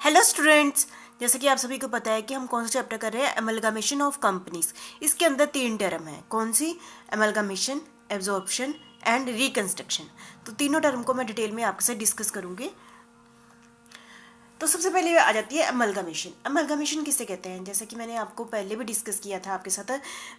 Hello students, जैसे कि आप सभी को पता है कि हम कौन सा चैप्टर कर रहे हैं, एमलगामेशन ऑफ कंपनीज। इसके अंदर 3 टर्म है। कौन सी? एमलगामेशन, एब्जॉर्प्शन एंड रिकंस्ट्रक्शन। तो तीनों टर्म को मैं डिटेल में आपके साथ डिस्कस करूंगी। तो सबसे पहले आ जाती है अमलगमेशन। अमलगमेशन किसे कहते हैं? जैसे कि मैंने आपको पहले भी डिस्कस किया था आपके साथ,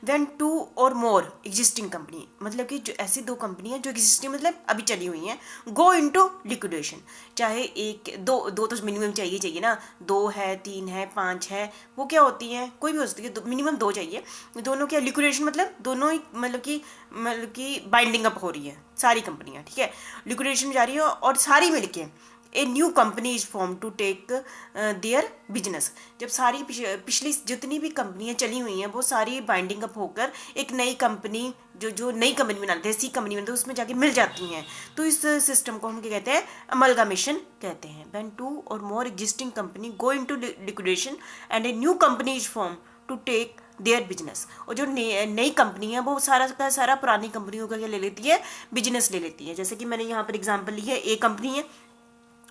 व्हेन टू और मोर एग्जिस्टिंग कंपनी, मतलब कि जो ऐसी दो कंपनियां जो एग्जिस्टिंग मतलब अभी चली हुई हैं, गो इनटू लिक्विडेशन। चाहे एक दो दो तो मिनिमम चाहिए ना, 2 है, 3 है, 5 है, वो क्या होती हैं? कोई भी हो सकती है, मिनिमम 2 चाहिए। दोनों क्या लिक्विडेशन मतलब दोनों ही मतलब कि बाइंडिंग अप हो रही है सारी कंपनियां, ठीक है, लिक्विडेशन जा रही है और सारी मिलके a new company is form to take their business. जब सारी पिछली जितनी भी कंपनियां चली हुई हैं वो सारी बाइंडिंग अप होकर एक नई कंपनी जो नई कंपनी बनाते हैं, सी कंपनी बनाते हैं, उसमें जाके मिल जाती हैं। तो इस सिस्टम को हम क्या कहते हैं? अमलगामेशन कहते हैं। व्हेन 2 और more existing company go into liquidation and a new company is form to take their business. और जो नई कंपनी है वो सारा का सारा पुरानी कंपनियों का क्या ले लेती है? बिजनेस ले लेती है। जैसे कि मैंने यहाँ पर एग्जाम्पल ली है, ए कंपनी है,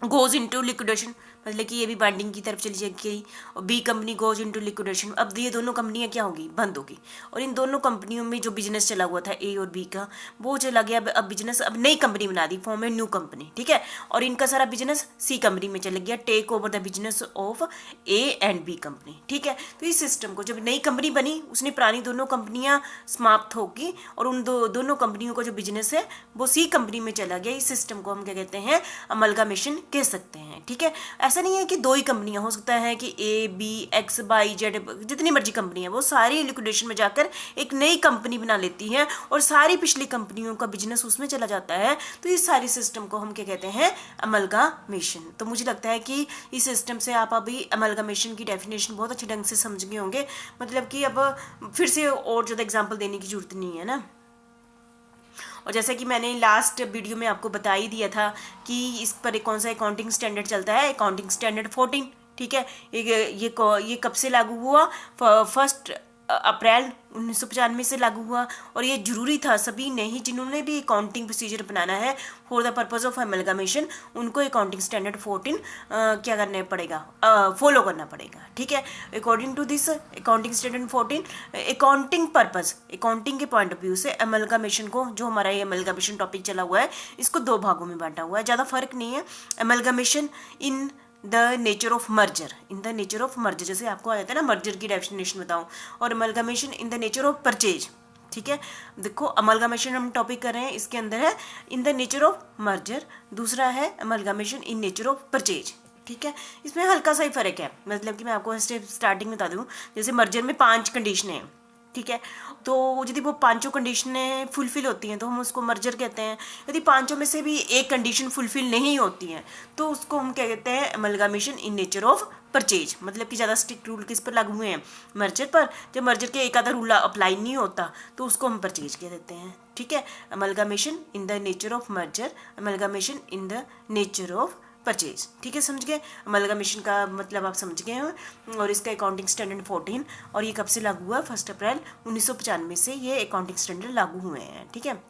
गोज इनटू लिक्विडेशन, मतलब कि ये भी बाइंडिंग की तरफ चली जाएगी। और B company goes into liquidation. अब ये दोनों कंपनियां क्या होगी? बंद होगी। और इन दोनों कंपनियों में जो बिजनेस चला हुआ था ए और बी का, वो चला गया। अब बिजनेस अब नई कंपनी बना दी, फॉर्म है न्यू कंपनी, ठीक है। और इनका सारा बिजनेस सी कंपनी में चला गया, take over the business of A and B company, ठीक है। तो इस सिस्टम को जब नई कंपनी बनी, उसने पुरानी दोनों कंपनियां समाप्त होगी और उन दोनों कंपनियों का जो बिजनेस है वो सी कंपनी में चला गया। इस सिस्टम को हम क्या कहते हैं? अमलगामेशन कह सकते हैं, ठीक है। ऐसा नहीं है कि 2 ही कंपनियां, हो सकता है कि A B X Y Z जितनी मर्जी कंपनी है वो सारी लिक्विडेशन में जाकर एक नई कंपनी बना लेती है और सारी पिछली कंपनियों का बिजनेस उसमें चला जाता है। तो इस सारी सिस्टम को हम क्या कहते हैं? अमलगामेशन। तो मुझे लगता है कि इस सिस्टम से आप अभी अमलगामेशन की डेफिनेशन बहुत अच्छे ढंग से समझ गए होंगे। मतलब कि अब फिर से और ज़्यादा एग्जाम्पल देने की जरूरत नहीं है ना। और जैसा कि मैंने लास्ट वीडियो में आपको बता ही दिया था कि इस पर कौन सा अकाउंटिंग स्टैंडर्ड चलता है, अकाउंटिंग स्टैंडर्ड 14, ठीक है। ये कब से लागू हुआ? 1 अप्रैल 1995 से लागू हुआ। और ये जरूरी था सभी ने ही, जिन्होंने भी अकाउंटिंग प्रोसीजर बनाना है फॉर द पर्पज ऑफ अमलगामेशन, उनको अकाउंटिंग स्टैंडर्ड 14 क्या करना पड़ेगा? फॉलो करना पड़ेगा, ठीक है। According to this accounting standard 14, accounting purpose, accounting के पॉइंट ऑफ व्यू से अमलगामेशन को, जो हमारा ये अमलगामेशन टॉपिक चला हुआ है, इसको 2 भागों में बांटा हुआ है। ज़्यादा फर्क नहीं है। Amalgamation in the nature of merger, in the nature of merger, जैसे आपको आ जाता है ना मर्जर की डेफिनेशन बताऊं। और amalgamation in the nature of purchase, ठीक है। देखो अमलगामेशन हम टॉपिक कर रहे हैं, इसके अंदर है इन द नेचर ऑफ मर्जर, दूसरा है amalgamation in nature of purchase, ठीक है। इसमें हल्का सा ही फर्क है। मतलब कि मैं आपको स्टार्टिंग में बता दूं, जैसे मर्जर में 5 कंडीशनें हैं, ठीक है। तो यदि वो 5 कंडीशनें फुलफिल होती हैं तो हम उसको मर्जर कहते हैं। यदि 5 में से भी एक कंडीशन फुलफिल नहीं होती है तो उसको हम क्या कहते हैं? Amalgamation in nature of purchase. मतलब कि ज़्यादा स्ट्रिक्ट रूल किस पर लागू हुए हैं? मर्जर पर। जब मर्जर के एक आधा रूल अप्लाई नहीं होता तो उसको हम परचेज कह देते हैं, ठीक है। Amalgamation in the nature of merger, amalgamation in the nature of purchase, ठीक है। समझ गए? अमलगामेशन का मतलब आप समझ गए हैं। और इसका अकाउंटिंग स्टैंडर्ड 14, और ये कब से लागू हुआ? 1 अप्रैल 1995 से ये अकाउंटिंग स्टैंडर्ड लागू हुए हैं, ठीक है।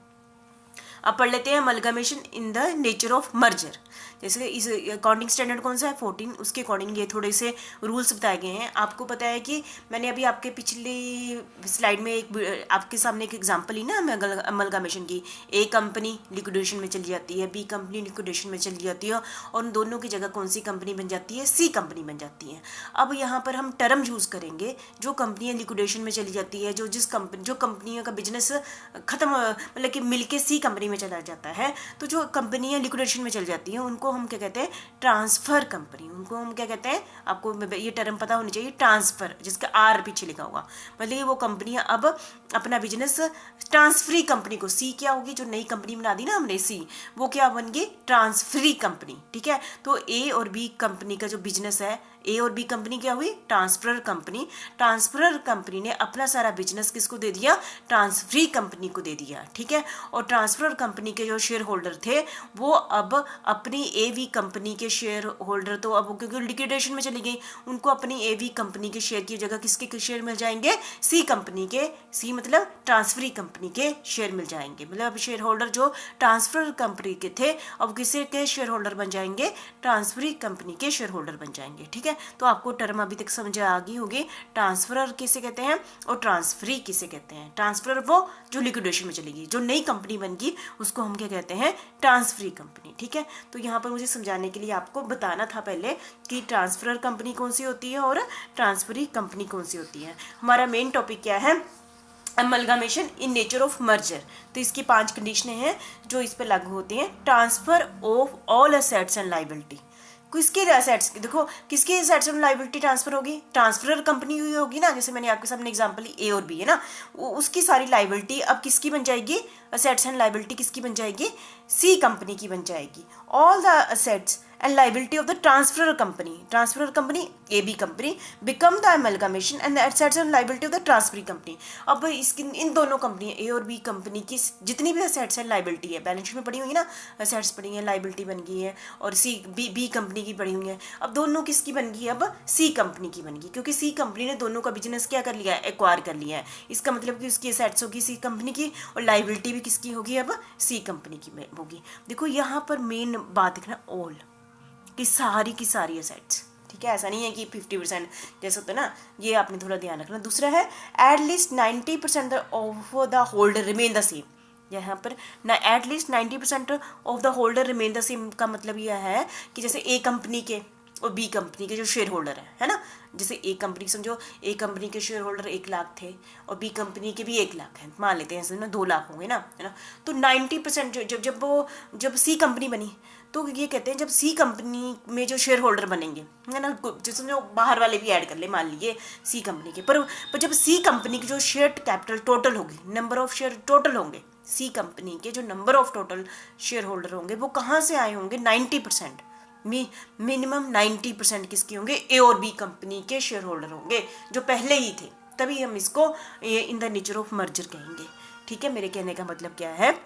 अब पढ़ लेते हैं amalgamation in the nature of merger. जैसे इस अकाउंटिंग स्टैंडर्ड कौन सा है? 14, उसके अकॉर्डिंग ये थोड़े से रूल्स बताए गए हैं। आपको पता है कि मैंने अभी आपके पिछली स्लाइड में आपके सामने एक एग्जांपल ही ना अमलगामेशन की। ए कंपनी लिक्विडेशन में चली जाती है, बी कंपनी लिक्विडेशन में चली जाती है, और उन दोनों की जगह कौन सी कंपनी बन जाती है? सी कंपनी बन जाती है। अब यहाँ पर हम टर्म यूज़ करेंगे, जो कंपनियाँ लिक्विडेशन में चली जाती है, जो कंपनियों का बिजनेस खत्म, मतलब कि मिलके सी कंपनी में चला जाता है, तो जो कंपनियां लिक्विडेशन में चल जाती हैं उनको हम क्या कहते हैं? Transfer company. उनको हम क्या कहते हैं? आपको ये टर्म पता होनी चाहिए, ट्रांसफर, जिसका आर पीछे लिखा हुआ। मतलब वो कंपनियां अब अपना बिजनेस ट्रांसफरी कंपनी को, सी क्या होगी? जो नई कंपनी बना दी ना हमने सी, वो क्या बन गई? ट्रांसफरी कंपनी, ठीक है। तो ए और बी कंपनी का जो बिजनेस है, ए और बी कंपनी क्या हुई? Transferor company. ट्रांसफरर कंपनी ने अपना सारा बिजनेस किसको दे दिया? ट्रांसफरी कंपनी को दे दिया, ठीक है। और ट्रांसफरर कंपनी के जो शेयर होल्डर थे वो अब अपनी एवी कंपनी के शेयर होल्डर, तो अब क्योंकि लिक्विडेशन में चली गई, उनको अपनी एवी कंपनी के शेयर की जगह किसके शेयर मिल जाएंगे, सी कंपनी के, सी मतलब ट्रांसफरी कंपनी के शेयर मिल जाएंगे। मतलब अब शेयर होल्डर जो ट्रांसफर कंपनी के थे अब किसी के शेयर होल्डर बन जाएंगे, ट्रांसफरी कंपनी के शेयर होल्डर बन जाएंगे। ठीक है, तो आपको टर्म अभी तक समझ आ गई होगी, ट्रांसफरर किसे कहते हैं और ट्रांसफरी किसे कहते हैं। ट्रांसफरर वो जो लिक्विडेशन में चलेगी, जो नई कंपनी बनेगी उसको हम क्या कहते हैं, ट्रांसफरी कंपनी। ठीक है, तो यहाँ पर मुझे समझाने के लिए आपको बताना था पहले कि ट्रांसफरर कंपनी कौन सी होती है और ट्रांसफरी कंपनी कौन सी होती है। हमारा मेन टॉपिक क्या है, amalgamation in nature of merger. तो इसकी 5 कंडीशनें हैं जो इस पर लागू होती हैं। Transfer of all assets and liability, किसके एसेट्स, देखो किसके एसेट्स एंड लायबिलिटी ट्रांसफर होगी, ट्रांसफरर कंपनी हुई होगी ना, जैसे मैंने आपके सामने एग्जांपल ए और बी है ना, उसकी सारी लायबिलिटी अब किसकी बन जाएगी, असेट्स एंड लायबिलिटी किसकी बन जाएगी, सी कंपनी की बन जाएगी। All the assets and liability of the transferor company A B company become the amalgamation and the assets and liability of the transferee company. अब इसकी इन दोनों कंपनी ए और बी कंपनी की जितनी भी असेट्स एंड लायबिलिटी है, बैलेंस शीट में पड़ी हुई है ना, असेट्स पड़ी है, लायबिलिटी बन गई है, और सी बी कंपनी की पड़ी हुई है। अब दोनों किसकी बन गई, अब सी कंपनी की बन गई, क्योंकि सी कंपनी ने दोनों का बिजनेस क्या कर लिया है, एक्वायर कर लिया है। इसका मतलब कि उसकी असेट्स होगी सी कंपनी की और लायबिलिटी भी किसकी होगी, अब सी कंपनी की होगी। देखो यहाँ पर मेन बात देखना, ऑल की सारी असेट्स। ठीक है, ऐसा नहीं है कि 50% जैसे होता है ना, ये आपने थोड़ा ध्यान रखना। दूसरा है at least 90% of the holder remain the same. यहाँ पर ना at least 90% of the holder remain the same का मतलब यह है कि जैसे ए कंपनी के और बी कंपनी के जो शेयर होल्डर है ना, जैसे ए कंपनी समझो, ए कंपनी के शेयर होल्डर 1 लाख थे और बी कंपनी के भी 1 लाख हैं, मान लेते हैं ना 2 लाख होंगे ना, है ना। तो 90% जब सी कंपनी बनी तो ये कहते हैं जब सी कंपनी में जो शेयर होल्डर बनेंगे, है ना, जैसे जो बाहर वाले भी ऐड कर ले, मान लीजिए सी कंपनी के, पर जब सी कंपनी की जो शेयर कैपिटल टोटल होगी, नंबर ऑफ शेयर टोटल होंगे, सी कंपनी के जो number of total share holder होंगे वो कहाँ से आए होंगे, 90%, मिनिमम 90% किसके होंगे, ए और बी कंपनी के शेयर होल्डर होंगे जो पहले ही थे, तभी हम इसको इन द नेचर ऑफ मर्जर कहेंगे। ठीक है, मेरे कहने का मतलब क्या है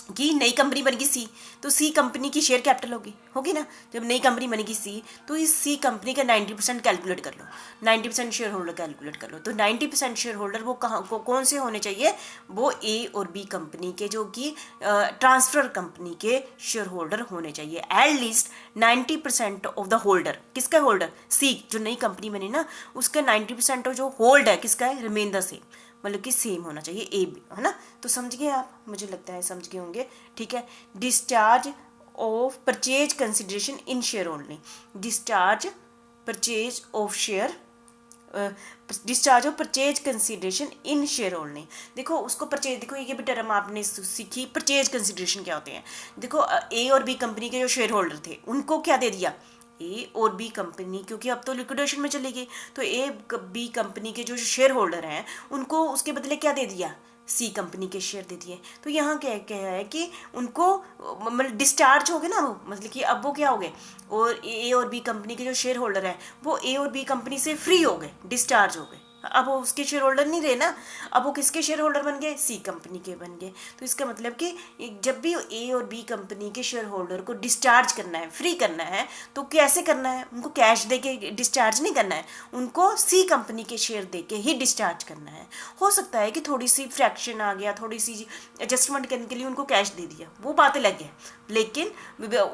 कि नई कंपनी बनेगी सी, तो सी कंपनी की शेयर कैपिटल होगी ना, जब नई कंपनी बनेगी सी तो इस सी कंपनी का 90% कैलकुलेट कर लो, 90% शेयर होल्डर कैलकुलेट कर लो। तो 90% शेयर होल्डर वो कौन से होने चाहिए, वो ए और बी कंपनी के जो कि ट्रांसफर कंपनी के शेयर होल्डर होने चाहिए। एटलीस्ट 90% ऑफ द होल्डर, किसका होल्डर, सी जो नई कंपनी बनी ना, उसका 90% जो होल्ड है किसका है, रिमेन द सेम, मतलब कि सेम होना चाहिए ए बी, है ना। तो समझ गए आप, मुझे लगता है समझ गए होंगे। ठीक है, discharge of purchase consideration in share only, discharge purchase of share, discharge of purchase consideration in share only. देखो उसको परचेज, देखो ये भी टर्म आपने सीखी, परचेज कंसिडरेशन क्या होते हैं। देखो ए और बी कंपनी के जो शेयर होल्डर थे उनको क्या दे दिया, ए और बी कंपनी, क्योंकि अब तो लिक्विडेशन में चली गई, तो ए बी कंपनी के जो शेयर होल्डर हैं उनको उसके बदले क्या दे दिया, सी कंपनी के शेयर दे दिए। तो यहाँ क्या है कि उनको मतलब डिस्चार्ज हो गए ना वो, मतलब कि अब वो क्या हो गए, और ए और बी कंपनी के जो शेयर होल्डर हैं वो ए और बी कंपनी से फ्री हो गए, डिस्चार्ज हो गए, अब वो उसके शेयर होल्डर नहीं रहे ना, अब वो किसके शेयर होल्डर बन गए, सी कंपनी के बन गए। तो इसका मतलब कि जब भी ए और बी कंपनी के शेयर होल्डर को डिस्चार्ज करना है, फ्री करना है, तो कैसे करना है, उनको कैश दे के डिस्चार्ज नहीं करना है, उनको सी कंपनी के शेयर दे के ही डिस्चार्ज करना है। हो सकता है कि थोड़ी सी फ्रैक्शन आ गया, थोड़ी सी एडजस्टमेंट करने के लिए उनको कैश दे दिया, वो बातें लग गया, लेकिन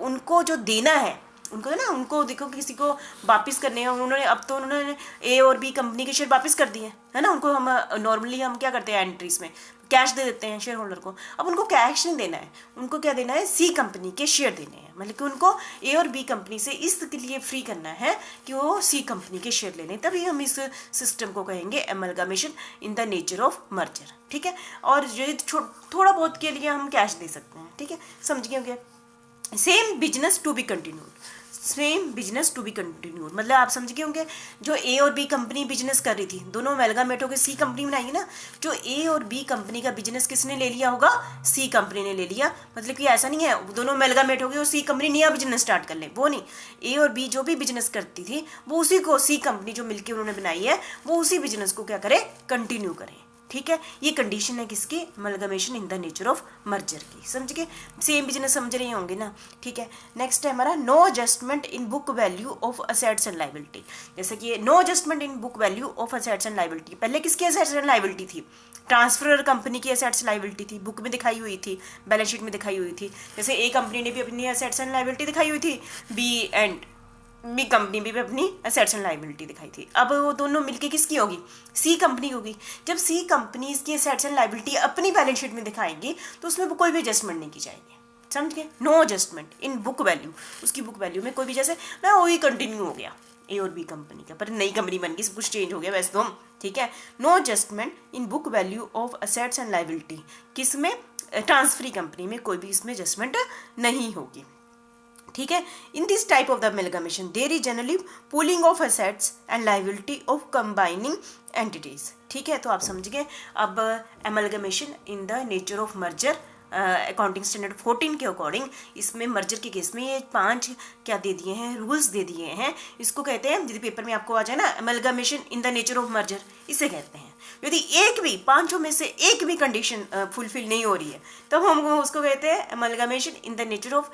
उनको जो देना है उनको, है ना, उनको देखो किसी को वापस करने हैं, उन्होंने अब तो उन्होंने ए और बी कंपनी के शेयर वापस कर दिए, है ना, उनको हम नॉर्मली हम क्या करते हैं एंट्रीज में कैश दे देते हैं शेयर होल्डर को, अब उनको कैश नहीं देना है, उनको क्या देना है, सी कंपनी के शेयर देने हैं, मतलब कि उनको ए और बी कंपनी से इसके लिए फ्री करना है कि वो सी कंपनी के शेयर ले लें, तभी हम इस सिस्टम को कहेंगे amalgamation in the nature of merger. ठीक है, और ये थोड़ा बहुत के लिए हम कैश दे सकते हैं। ठीक है, समझ गए होंगे। Same business to be continued, same business to be continued मतलब आप समझ गए होंगे, जो ए और बी कंपनी बिजनेस कर रही थी, दोनों अमेलगामेट होकर सी कंपनी बनाएंगे ना, जो ए और बी कंपनी का बिजनेस किसने ले लिया होगा, सी कंपनी ने ले लिया। मतलब कि ऐसा नहीं है दोनों अमेलगामेट हो गए और सी कंपनी नया बिजनेस स्टार्ट कर ले, वो नहीं, ए और बी जो भी बिजनेस करती थी वो उसी को सी कंपनी जो मिलकर उन्होंने बनाई है वो उसी बिजनेस को क्या करे, कंटिन्यू करें। ठीक है, ये कंडीशन है किसकी, amalgamation in the nature of merger की। समझ गए, सेम बिजनेस समझ रहे होंगे ना। ठीक है, नेक्स्ट है हमारा no adjustment in book value of assets and liability. जैसे कि no adjustment in book value of assets and liability, पहले किसकी असेट्स एंड लायबिलिटी थी, ट्रांसफर कंपनी की असेट्स लायबिलिटी थी, बुक में दिखाई हुई थी, बैलेंस शीट में दिखाई हुई थी। जैसे ए कंपनी ने भी अपनी असेट्स एंड लायबिलिटी दिखाई हुई थी, बी कंपनी भी अपनी असेट्स एंड लायबिलिटी दिखाई थी। अब वो दोनों मिलके किसकी होगी, सी कंपनी होगी। जब सी कंपनी इसकी असेट्स एंड लायबिलिटी अपनी बैलेंस शीट में दिखाएंगी तो उसमें कोई भी एडजस्टमेंट नहीं की जाएगी। समझ गए, no adjustment in book value, उसकी बुक वैल्यू में कोई भी, जैसे ना वही कंटिन्यू हो गया ए और बी कंपनी का, पर नई कंपनी बन गई, सब कुछ चेंज हो गया वैसे तो। ठीक है, no adjustment in book value of assets and liability, किसमें, ट्रांसफरी कंपनी में कोई भी इसमें एडजस्टमेंट नहीं होगी। ठीक है, in this type of the amalgamation there is generally pooling of assets and liability of combining entities. ठीक है, तो आप समझ गए। अब amalgamation in the nature of merger accounting standard 14 के अकॉर्डिंग इसमें मर्जर के केस में ये 5 क्या दे दिए हैं, रूल्स दे दिए हैं। इसको कहते हैं, यदि पेपर में आपको आ जाए ना amalgamation in the nature of merger, इसे कहते हैं। यदि एक भी 5 में से एक भी कंडीशन फुलफिल नहीं हो रही है तब हम उसको कहते हैं amalgamation in the nature of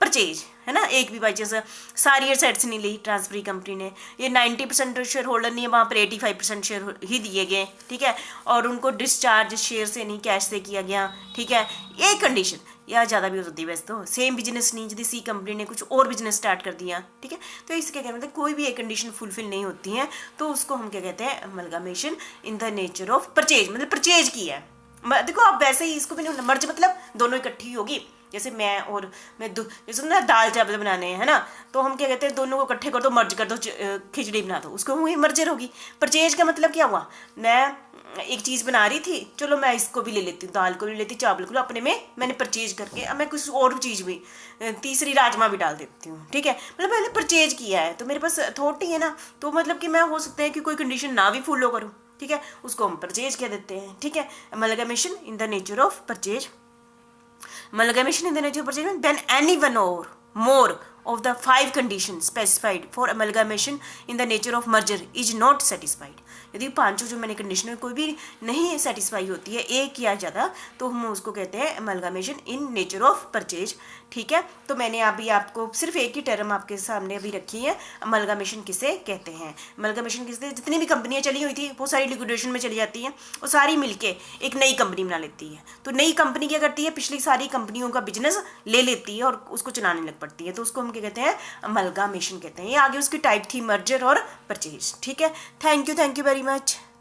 purchase, है ना। एक भी बाई चांस सारी एसेट्स नहीं ली ट्रांसफरी कंपनी ने, ये 90% शेयर होल्डर नहीं है, वहाँ पर 85% शेयर ही दिए गए। ठीक है, और उनको डिस्चार्ज शेयर से नहीं कैश से किया गया। ठीक है, एक कंडीशन या ज़्यादा भी हो सकती है वैसे तो, सेम बिजनेस नहीं, यदि सी कंपनी ने कुछ और बिजनेस स्टार्ट कर दिया। ठीक है, तो इससे क्या कहते हैं, कोई भी एक कंडीशन फुलफिल नहीं होती है तो उसको हम क्या कहते हैं, amalgamation in the nature of purchase, मतलब परचेज की है। देखो आप वैसे ही इसको भी नहीं, मर्ज मतलब दोनों इकट्ठी होगी। जैसे मैं जैसे ना दाल चावल बनाने हैं, है ना, तो हम क्या कहते हैं, दोनों को इकट्ठे कर दो, मर्ज कर दो, खिचड़ी बना दो, उसको वही मर्जर होगी। परचेज का मतलब क्या हुआ, मैं एक चीज़ बना रही थी, चलो मैं इसको भी ले लेती हूँ, दाल को भी ले लेती हूँ, चावल को भी, अपने में मैंने परचेज करके अब मैं कुछ और चीज़ भी, तीसरी राजमा भी डाल देती हूँ। ठीक है, मतलब मैंने परचेज किया है तो मेरे पास अथॉरिटी है ना, तो मतलब कि मैं हो सकता है कि कोई कंडीशन ना भी फॉलो करूँ। ठीक है, उसको हम परचेज कह देते हैं। ठीक है, amalgamation in the nature of purchase, amalgamation in the nature of purchase then any one or more of the 5 conditions specified for amalgamation in the nature of merger is not satisfied। यदि पांचों जो मैंने condition में कोई भी नहीं satisfy होती है, एक या ज़्यादा, तो हम उसको कहते हैं amalgamation in nature of purchase. ठीक है, तो मैंने अभी आपको सिर्फ एक ही टर्म आपके सामने अभी रखी है, अमलगमेशन किसे कहते हैं। अमलगमेशन किसे, जितनी भी कंपनियां चली हुई थी वो सारी लिक्विडेशन में चली जाती हैं, वो सारी मिलके एक नई कंपनी बना लेती है। तो नई कंपनी क्या करती है, पिछली सारी कंपनियों का बिजनेस ले लेती है और उसको चलाने लग पड़ती है, तो उसको हम क्या कहते हैं, अमलगमेशन कहते हैं। ये आगे उसकी टाइप थी मर्जर और परचेज। ठीक है, थैंक यू वेरी मच।